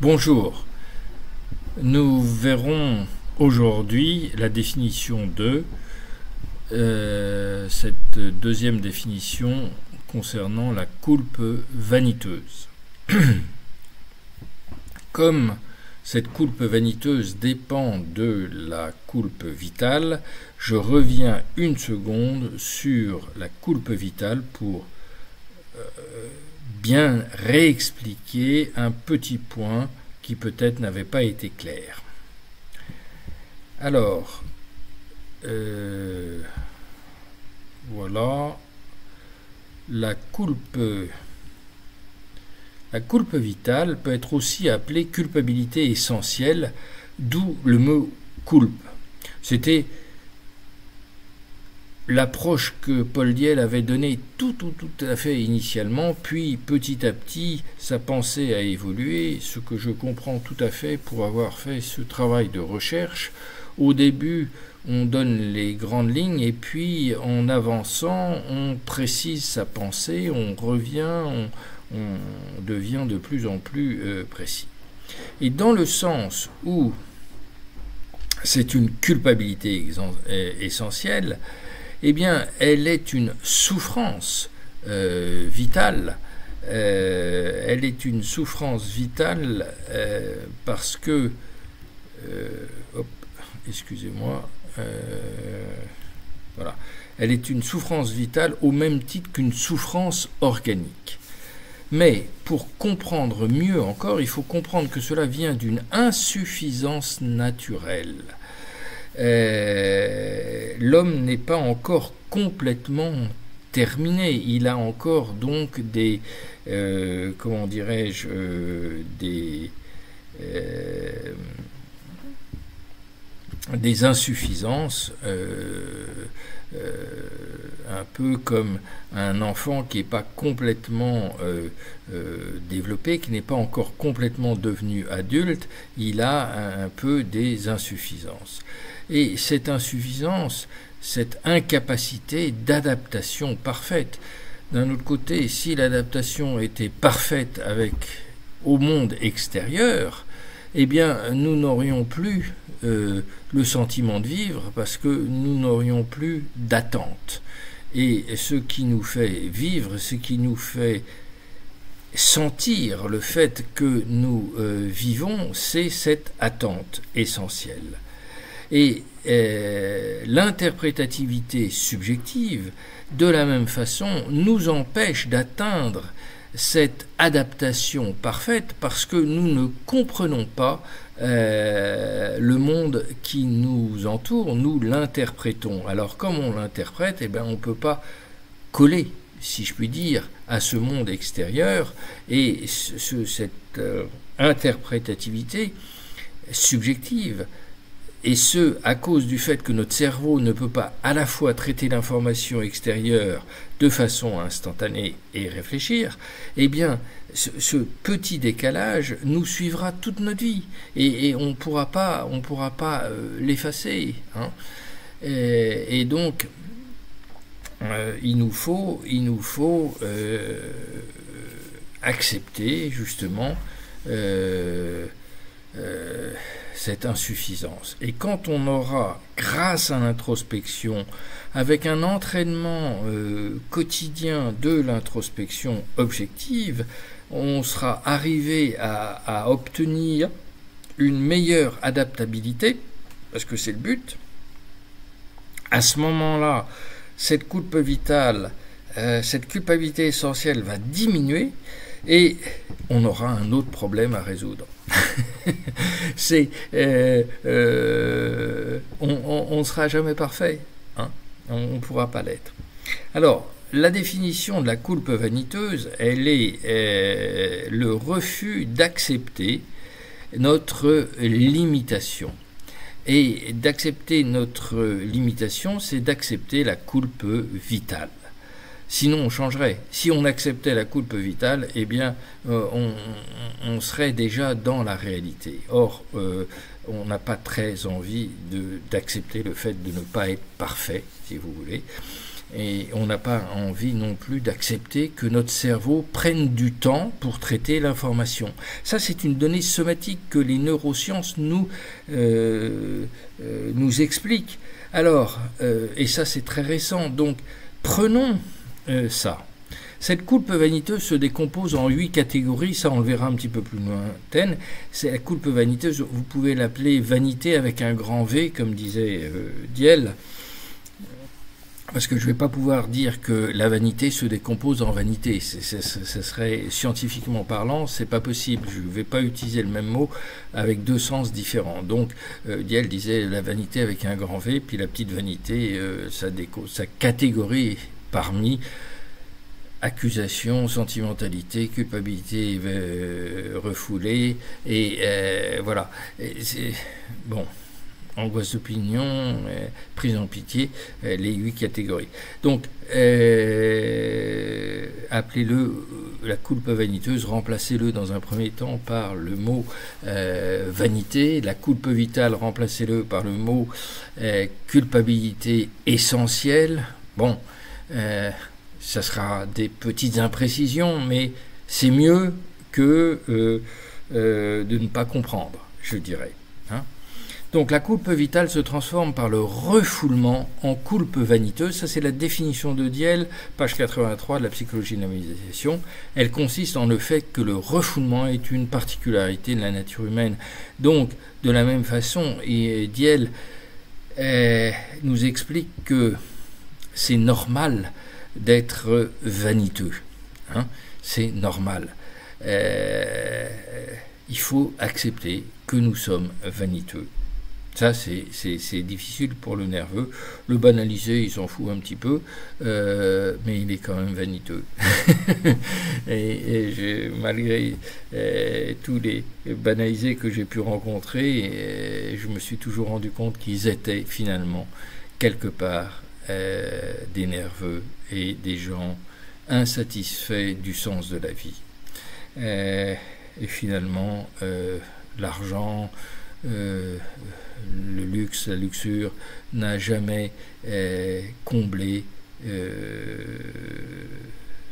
Bonjour, nous verrons aujourd'hui la définition de cette deuxième définition concernant la coulpe vaniteuse. Comme cette coulpe vaniteuse dépend de la coulpe vitale, je reviens une seconde sur la coulpe vitale pour bien réexpliquer un petit point qui peut-être n'avait pas été clair. Alors, voilà, la coulpe vitale peut être aussi appelée culpabilité essentielle, d'où le mot coulpe. C'était l'approche que Paul Diel avait donnée tout à fait initialement, puis petit à petit sa pensée a évolué, ce que je comprends tout à fait pour avoir fait ce travail de recherche. Au début, on donne les grandes lignes et puis en avançant, on précise sa pensée, on revient, on devient de plus en plus précis. Et dans le sens où c'est une culpabilité essentielle, eh bien, elle est une souffrance vitale. Elle est une souffrance vitale parce que, excusez-moi, voilà, elle est une souffrance vitale au même titre qu'une souffrance organique. Mais pour comprendre mieux encore, il faut comprendre que cela vient d'une insuffisance naturelle. L'homme n'est pas encore complètement terminé. Il a encore donc des, comment dirais-je, des insuffisances, un peu comme un enfant qui n'est pas complètement développé, qui n'est pas encore complètement devenu adulte, il a un peu des insuffisances. Et cette insuffisance, cette incapacité d'adaptation parfaite. D'un autre côté, si l'adaptation était parfaite au monde extérieur, eh bien, nous n'aurions plus le sentiment de vivre parce que nous n'aurions plus d'attente. Et ce qui nous fait vivre, ce qui nous fait sentir le fait que nous vivons, c'est cette attente essentielle. Et l'interprétativité subjective, de la même façon, nous empêche d'atteindre cette adaptation parfaite parce que nous ne comprenons pas le monde qui nous entoure, nous l'interprétons. Alors comme on l'interprète, eh bien, on ne peut pas coller, si je puis dire, à ce monde extérieur, et cette interprétativité subjective, et ce, à cause du fait que notre cerveau ne peut pas à la fois traiter l'information extérieure de façon instantanée et réfléchir, eh bien, ce petit décalage nous suivra toute notre vie, et on ne pourra pas l'effacer. Hein. Et donc, il nous faut accepter, justement, cette insuffisance. Et quand on aura, grâce à l'introspection, avec un entraînement quotidien de l'introspection objective, on sera arrivé à obtenir une meilleure adaptabilité, parce que c'est le but. À ce moment-là, cette coulpe vitale, cette culpabilité essentielle va diminuer, et on aura un autre problème à résoudre. C'est on ne sera jamais parfait, hein, on ne pourra pas l'être. Alors, la définition de la coulpe vaniteuse, elle est le refus d'accepter notre limitation. Et d'accepter notre limitation, c'est d'accepter la coulpe vitale. Sinon, on changerait. Si on acceptait la coulpe vitale, eh bien, on serait déjà dans la réalité. Or, on n'a pas très envie d'accepter le fait de ne pas être parfait, si vous voulez. Et on n'a pas envie non plus d'accepter que notre cerveau prenne du temps pour traiter l'information. Ça, c'est une donnée somatique que les neurosciences nous expliquent. Alors, et ça c'est très récent, donc prenons ça. Cette coulpe vaniteuse se décompose en 8 catégories, ça on le verra un petit peu plus lointaine. C'est la coulpe vaniteuse, vous pouvez l'appeler vanité avec un grand V, comme disait Diel, parce que je ne vais pas pouvoir dire que la vanité se décompose en vanité. Ce serait scientifiquement parlant, c'est pas possible. Je ne vais pas utiliser le même mot avec deux sens différents. Donc, Diel disait la vanité avec un grand V, puis la petite vanité, sa catégorie parmi accusation, sentimentalité, culpabilité refoulée, et voilà. Bon. Angoisse d'opinion, prise en pitié, les 8 catégories. Donc, appelez-le la coulpe vaniteuse, remplacez-le dans un premier temps par le mot vanité. La coulpe vitale, remplacez-le par le mot culpabilité essentielle. Bon, ça sera des petites imprécisions, mais c'est mieux que de ne pas comprendre, je dirais. Hein. Donc la coulpe vitale se transforme par le refoulement en coulpe vaniteuse. Ça, c'est la définition de Diel, page 83 de la psychologie de la méditation. Elle consiste en le fait que le refoulement est une particularité de la nature humaine. Donc, de la même façon, Diel nous explique que c'est normal d'être vaniteux. Hein, c'est normal. Il faut accepter que nous sommes vaniteux. Ça, c'est difficile pour le nerveux. Le banaliser, il s'en fout un petit peu, mais il est quand même vaniteux. et malgré tous les banalisés que j'ai pu rencontrer, je me suis toujours rendu compte qu'ils étaient finalement quelque part des nerveux et des gens insatisfaits du sens de la vie. Et finalement, l'argent, le luxe, la luxure n'a jamais comblé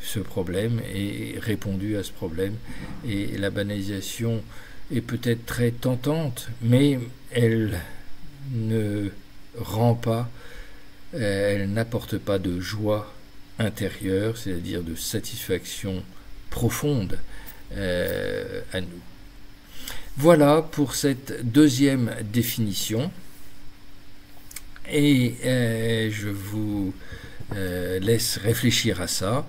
ce problème et répondu à ce problème. Et la banalisation est peut-être très tentante, mais elle ne rend pas, elle n'apporte pas de joie intérieure, c'est-à-dire de satisfaction profonde à nous. Voilà pour cette deuxième définition, et je vous laisse réfléchir à ça.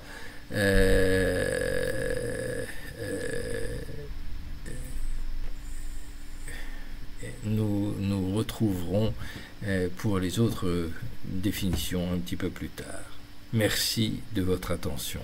Nous retrouverons pour les autres définitions un petit peu plus tard. Merci de votre attention.